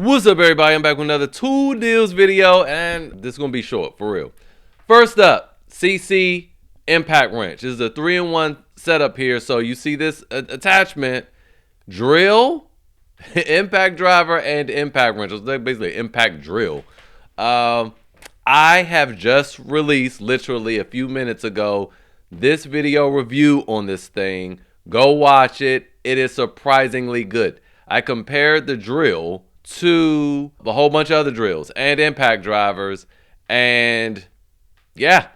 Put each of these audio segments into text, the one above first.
What's up, everybody? I'm back with another tool deals video, and this is gonna be short for real. First up, SeeSii impact wrench. This is a 3-in-1 setup here. So you see this attachment: drill, impact driver, and impact wrench. It's basically impact drill. I have just released, literally a few minutes ago, this video review on this thing. Go watch it. It is surprisingly good. I compared the drill to a whole bunch of other drills and impact drivers, and yeah.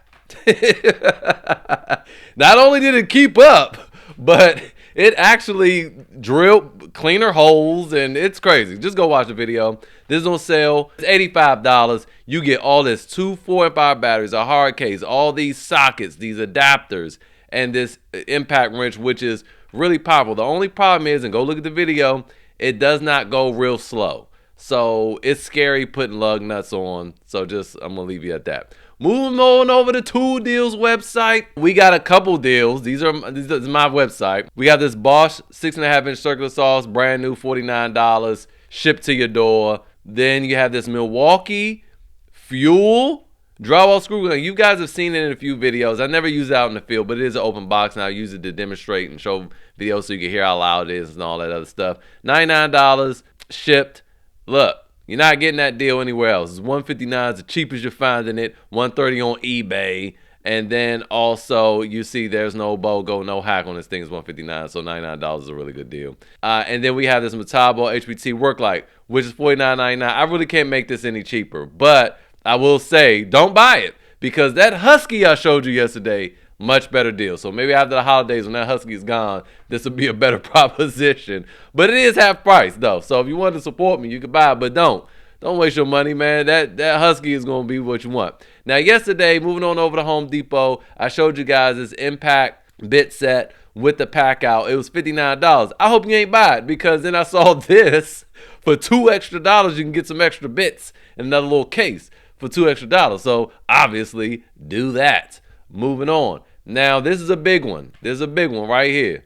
Not only did it keep up, but it actually drilled cleaner holes, and it's crazy. Just go watch the video. This is on sale. It's $85. You get all this 2 4-and-5 batteries, a hard case, all these sockets, these adapters, and this impact wrench, which is really powerful. The only problem is, and go look at the video, it does not go real slow. So it's scary putting lug nuts on. So just, I'm gonna leave you at that. Moving on over to Tool Deals website. We got a couple deals. This is my website. We got this Bosch 6.5-inch circular saws, brand new, $49, shipped to your door. Then you have this Milwaukee fuel drywall screw gun. You guys have seen it in a few videos. I never use it out in the field, but it is an open box, and I use it to demonstrate and show videos so you can hear how loud it is and all that other stuff. $99 shipped. Look, you're not getting that deal anywhere else. It's $159, it's the cheapest you're finding it. $130 on eBay. And then also, you see there's no BOGO, no hack on this thing. It's $159, so $99 is a really good deal. And then we have this Metabo HPT work light, which is $49.99. I really can't make this any cheaper, but I will say, don't buy it, because that Husky I showed you yesterday, much better deal. So maybe after the holidays, when that Husky is gone, this will be a better proposition. But it is half price though. So if you want to support me, you can buy it, but don't waste your money, man. That Husky is going to be what you want. Now, yesterday, moving on over to Home Depot, I showed you guys this Impact Bit Set with the pack out. It was $59. I hope you ain't buy it, because then I saw this for $2 extra. You can get some extra bits in another little case for $2 extra. So obviously, do that. Moving on. Now, this is a big one. There's a big one right here.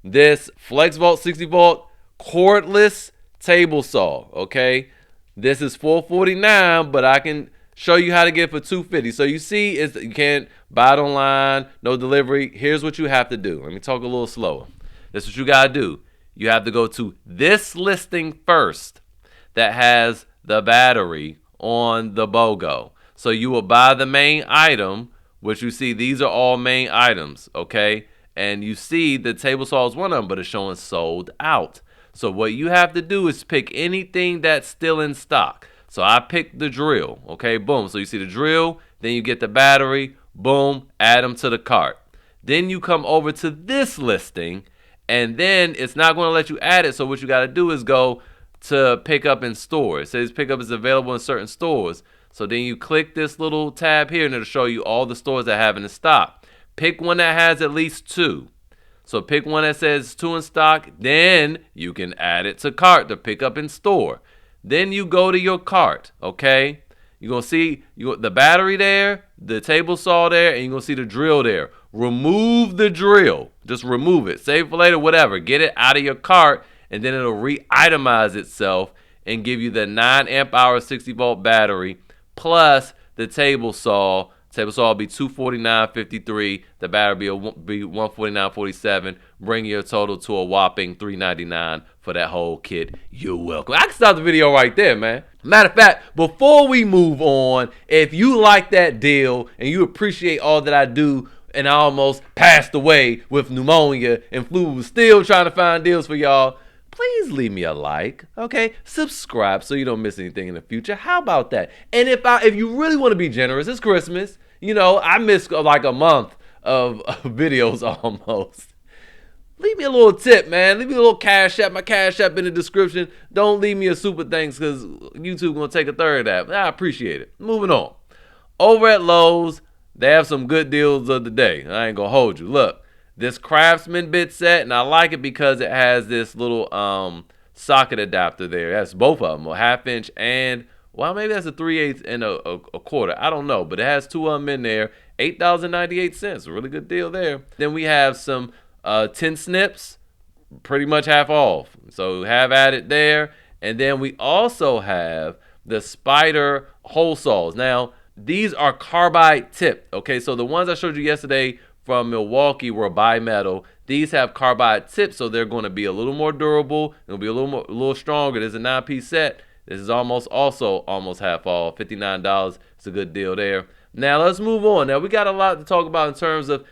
This FlexVolt 60-volt cordless table saw, okay? This is $449, but I can show you how to get it for $250. So you see, you can't buy it online, no delivery. Here's what you have to do. Let me talk a little slower. This is what you got to do. You have to go to this listing first that has the battery on the BOGO. So you will buy the main item, which you see, these are all main items, okay? And you see the table saw is one of them, but it's showing sold out. So what you have to do is pick anything that's still in stock. So I picked the drill, okay? Boom. So you see the drill, then you get the battery, boom, add them to the cart. Then you come over to this listing, and then it's not going to let you add it. So what you got to do is go to pick up in stores. It says pickup is available in certain stores. So then you click this little tab here, and it'll show you all the stores that have it in stock. Pick one that has at least 2. So pick one that says 2 in stock. Then you can add it to cart to pick up in store. Then you go to your cart, okay? You're going to see the battery there, the table saw there, and you're going to see the drill there. Remove the drill. Just remove it. Save for later, whatever. Get it out of your cart, and then it'll re-itemize itself and give you the 9 amp hour 60-volt battery plus the table saw. Table saw will be $249.53. The battery will be $149.47. Bring your total to a whopping $399 for that whole kit. You're welcome. I can stop the video right there, man. Matter of fact, before we move on, if you like that deal and you appreciate all that I do, and I almost passed away with pneumonia and flu, still trying to find deals for y'all, please leave me a like, okay? Subscribe so you don't miss anything in the future. How about that? And if you really want to be generous, it's Christmas. You know, I missed like a month of videos almost. Leave me a little tip, man. Leave me a little cash app. My cash app in the description. Don't leave me a super thanks, because YouTube going to take a third of that. I appreciate it. Moving on. Over at Lowe's, they have some good deals of the day. I ain't going to hold you. Look. This Craftsman bit set, and I like it because it has this little socket adapter there. That's both of them, a 1/2 inch and, well, maybe that's a 3/8 and a quarter. I don't know, but it has 2 of them in there. $8.98, a really good deal there. Then we have some 10 snips, pretty much half off. So have at it there. And then we also have the Spider hole saws. Now, these are carbide tipped. Okay, so the ones I showed you yesterday from Milwaukee were bimetal. These have carbide tips, so they're going to be a little more durable. It'll be a little stronger. There's a 9-piece set. This is also almost half off, $59. It's a good deal there. Now let's move on. Now we got a lot to talk about in terms of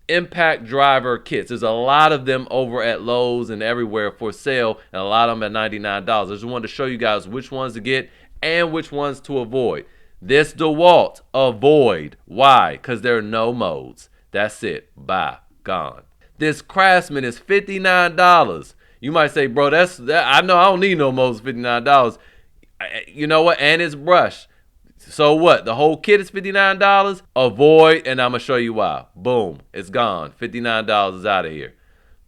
impact driver kits. There's a lot of them over at Lowe's and everywhere for sale, and a lot of them at $99. I just wanted to show you guys which ones to get and which ones to avoid. This DeWALT, avoid. Why? Because there are no modes. That's it. Bye. Gone. This Craftsman is $59. You might say, bro, I know I don't need no modes for $59. You know what? And it's brushed. So what? The whole kit is $59? Avoid, and I'm going to show you why. Boom. It's gone. $59 is out of here.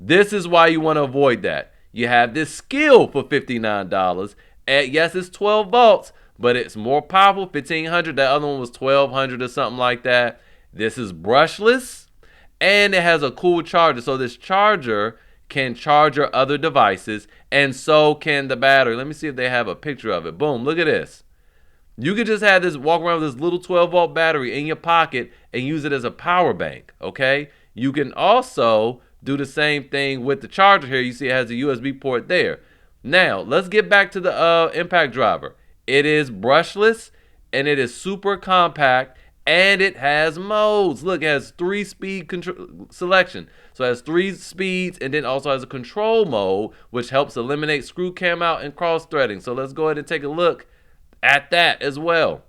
This is why you want to avoid that. You have this Skil for $59. And yes, it's 12 volts, but it's more powerful, 1500. That other one was 1200 or something like that. This is brushless, and it has a cool charger. So this charger can charge your other devices, and so can the battery. Let me see if they have a picture of it. Boom, look at this. You could just have this, walk around with this little 12-volt battery in your pocket and use it as a power bank, okay? You can also do the same thing with the charger here. You see it has a USB port there. Now, let's get back to the impact driver. It is brushless, and it is super compact, and it has modes. Look, it has 3-speed selection. So it has 3 speeds, and then also has a control mode, which helps eliminate screw cam out and cross threading. So let's go ahead and take a look at that as well.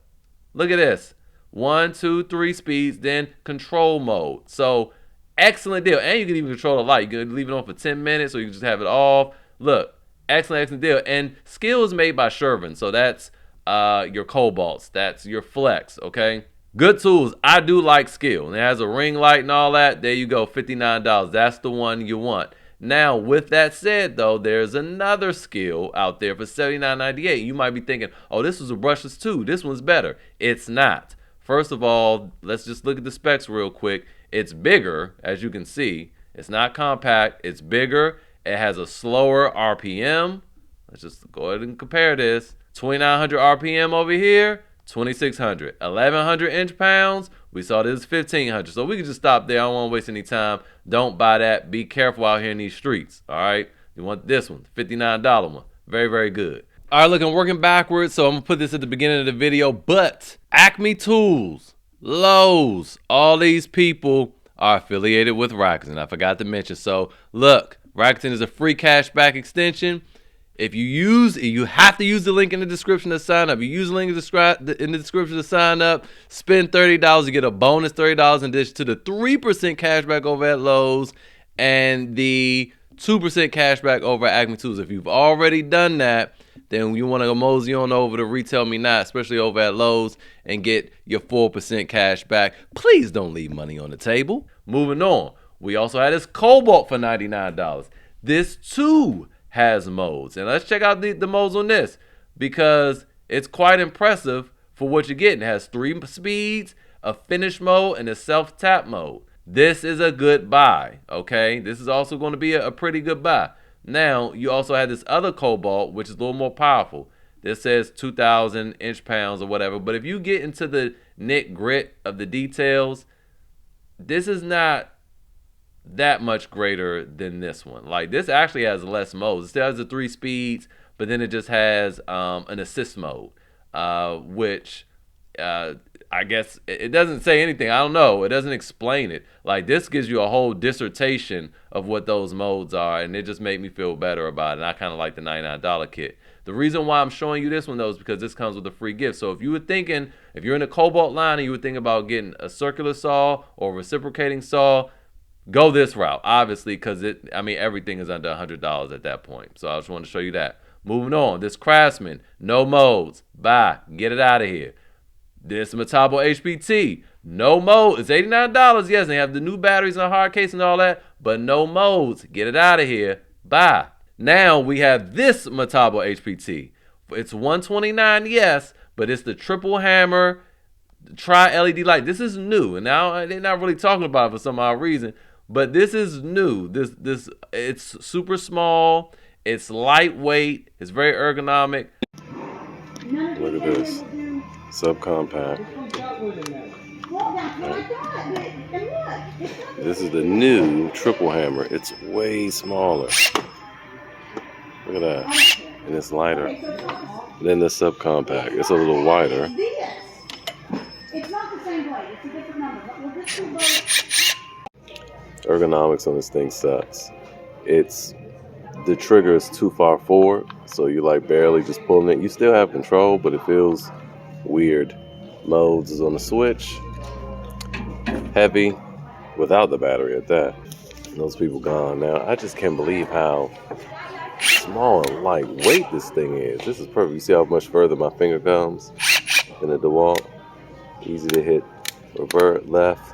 Look at this. 1, 2, 3 speeds, then control mode. So excellent deal. And you can even control the light. You can leave it on for 10 minutes, or you can just have it off. Look, excellent deal. And Skil is made by Shervin. So that's your Kobalts. That's your Flex, okay? Good tools. I do like Skil. And it has a ring light and all that. There you go, $59. That's the one you want. Now, with that said, though, there's another Skil out there for $79.98. You might be thinking, oh, this was a brushless too. This one's better. It's not. First of all, let's just look at the specs real quick. It's bigger, as you can see. It's not compact. It's bigger. It has a slower RPM. Let's just go ahead and compare this. 2,900 RPM over here. 2,600. 1,100 inch-pounds. We saw this 1,500. So we can just stop there. I don't want to waste any time. Don't buy that. Be careful out here in these streets. All right. You want this one, $59 one. Very, very good. All right, look, I'm working backwards, so I'm going to put this at the beginning of the video. But Acme Tools, Lowe's, all these people are affiliated with Rakuten. I forgot to mention. So look, Rakuten is a free cashback extension. If you have to use the link in the description to sign up. You use the link in the description to sign up. Spend $30, you get a bonus $30 in addition to the 3% cashback over at Lowe's and the 2% cashback over at Acme Tools. If you've already done that, then you want to go mosey on over to Retail Me Not, especially over at Lowe's, and get your 4% cash back. Please don't leave money on the table. Moving on, we also had this Kobalt for $99. This too has modes, and let's check out the modes on this because it's quite impressive for what you're getting. It has 3 speeds, a finish mode, and a self-tap mode. This is a good buy, okay? This is also going to be a pretty good buy. Now, you also have this other Kobalt, which is a little more powerful. This says 2,000 inch-pounds or whatever, but if you get into the nit-grit of the details, this is not that much greater than this one. Like, this actually has less modes. It still has the 3 speeds, but then it just has an assist mode, which I guess it doesn't say anything. I don't know. It doesn't explain it. Like, this gives you a whole dissertation of what those modes are, and it just made me feel better about it. And I kind of like the $99 kit. The reason why I'm showing you this one, though, is because this comes with a free gift. So if you were thinking, if you're in the Kobalt line and you were thinking about getting a circular saw or reciprocating saw, go this route, obviously, because everything is under $100 at that point. So I just wanted to show you that. Moving on, this Craftsman, no modes. Bye. Get it out of here. This Metabo HPT, no mode. It's $89. Yes, they have the new batteries and hard case and all that, but no modes. Get it out of here. Bye. Now we have this Metabo HPT. It's $129, yes, but it's the triple hammer tri-LED light. This is new, and now they're not really talking about it for some odd reason, but this is new. This it's super small. It's lightweight. It's very ergonomic. Look at this. Subcompact. This is the new triple hammer. It's way smaller. Look at that. And it's lighter than the subcompact. It's a little wider. It's not the same way. It's a different number. But we'll just do both. Ergonomics on this thing sucks. The trigger is too far forward, so you like barely just pulling it. You still have control, but it feels weird. Modes is on the switch. Heavy, without the battery at that. And those people gone. Now, I just can't believe how small and lightweight this thing is. This is perfect. You see how much further my finger comes than the DeWALT? Easy to hit revert, left,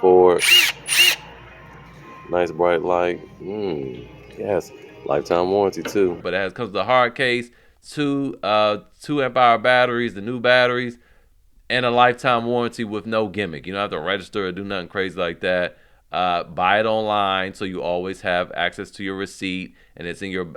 forward. Nice bright light. Yes, lifetime warranty too. But it comes with a hard case, two amp hour batteries, the new batteries, and a lifetime warranty with no gimmick. You don't have to register or do nothing crazy like that. Buy it online so you always have access to your receipt and it's in your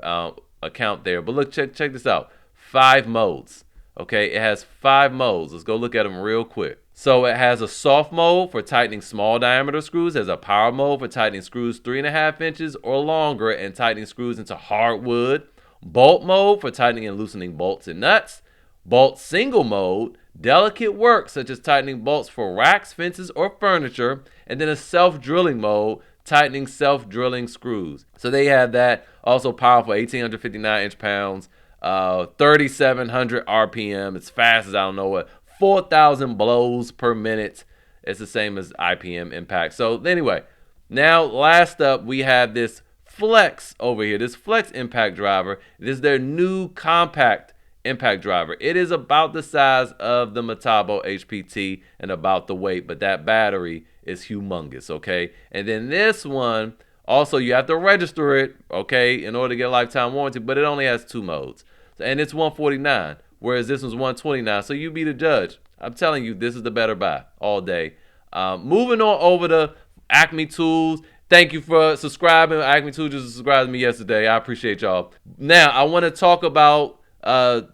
account there. But look, check this out. 5 modes. Okay, it has 5 modes. Let's go look at them real quick. So it has a soft mode for tightening small diameter screws. It has a power mode for tightening screws 3.5 inches or longer and tightening screws into hardwood. Bolt mode for tightening and loosening bolts and nuts. Bolt single mode, delicate work such as tightening bolts for racks, fences, or furniture. And then a self-drilling mode, tightening self-drilling screws. So they have that. Also powerful, 1,859 inch-pounds. 3,700 RPM. It's fast as I don't know what. 4,000 blows per minute. It's the same as IPM impact. So anyway, now last up we have this Flex over here. This Flex impact driver. This is their new compact impact driver. It is about the size of the Metabo HPT and about the weight, but that battery is humongous, okay? And then this one, also you have to register it, okay, in order to get a lifetime warranty, but it only has 2 modes. And it's $149, whereas this one's $129. So you be the judge. I'm telling you, this is the better buy all day. Moving on over to Acme Tools. Thank you for subscribing. Acme Tools just subscribed to me yesterday. I appreciate y'all. Now, I want to talk about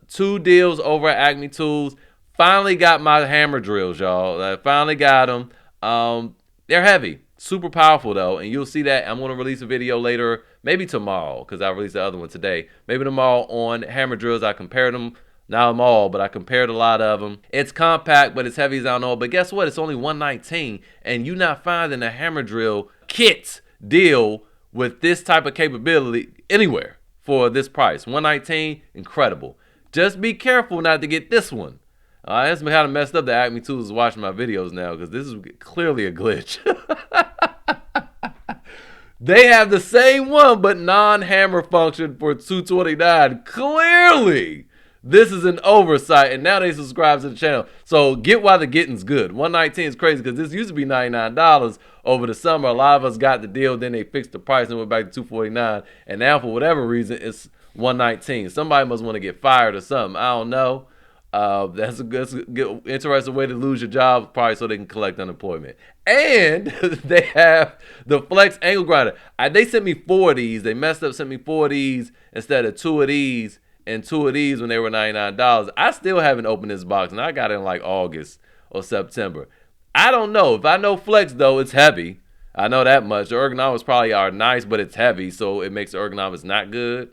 2 deals over at Acme Tools. Finally got my hammer drills, y'all. I finally got them. They're heavy. Super powerful though, and you'll see that. I'm going to release a video later, maybe tomorrow, because I released the other one today. Maybe tomorrow on hammer drills. I compared them, not them all, but I compared a lot of them. It's compact, but it's heavy as I don't know. But guess what? It's only $119, and you're not finding a hammer drill kit deal with this type of capability anywhere for this price. $119, incredible. Just be careful not to get this one. That's kind of messed up that Acme Tools is watching my videos now, because this is clearly a glitch. They have the same one, but non-hammer function for $229. Clearly, this is an oversight, and now they subscribe to the channel. So get why the getting's good. $119 is crazy, because this used to be $99 over the summer. A lot of us got the deal, then they fixed the price and went back to $249. And now, for whatever reason, it's $119. Somebody must want to get fired or something. I don't know. That's a good, interesting way to lose your job, probably so they can collect unemployment. And they have the Flex angle grinder. They sent me 4 of these. They messed up, sent me 4 of these instead of 2 of these and 2 of these when they were $99. I still haven't opened this box, and I got it in like August or September. I don't know. If I know Flex, though, it's heavy. I know that much. The ergonomics probably are nice, but it's heavy, so it makes the ergonomics not good.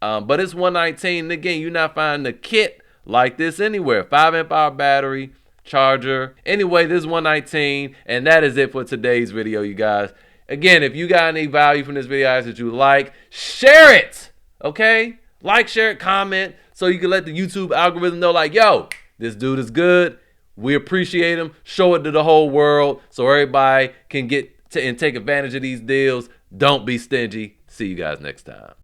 But it's $119. And again, you're not finding the kit like this anywhere. 5 amp hour battery, charger. Anyway, this is $119, and that is it for today's video, you guys. Again, if you got any value from this video, I ask that you like, share it, okay? Like, share it, comment, so you can let the YouTube algorithm know, like, yo, this dude is good. We appreciate him. Show it to the whole world so everybody can get to and take advantage of these deals. Don't be stingy. See you guys next time.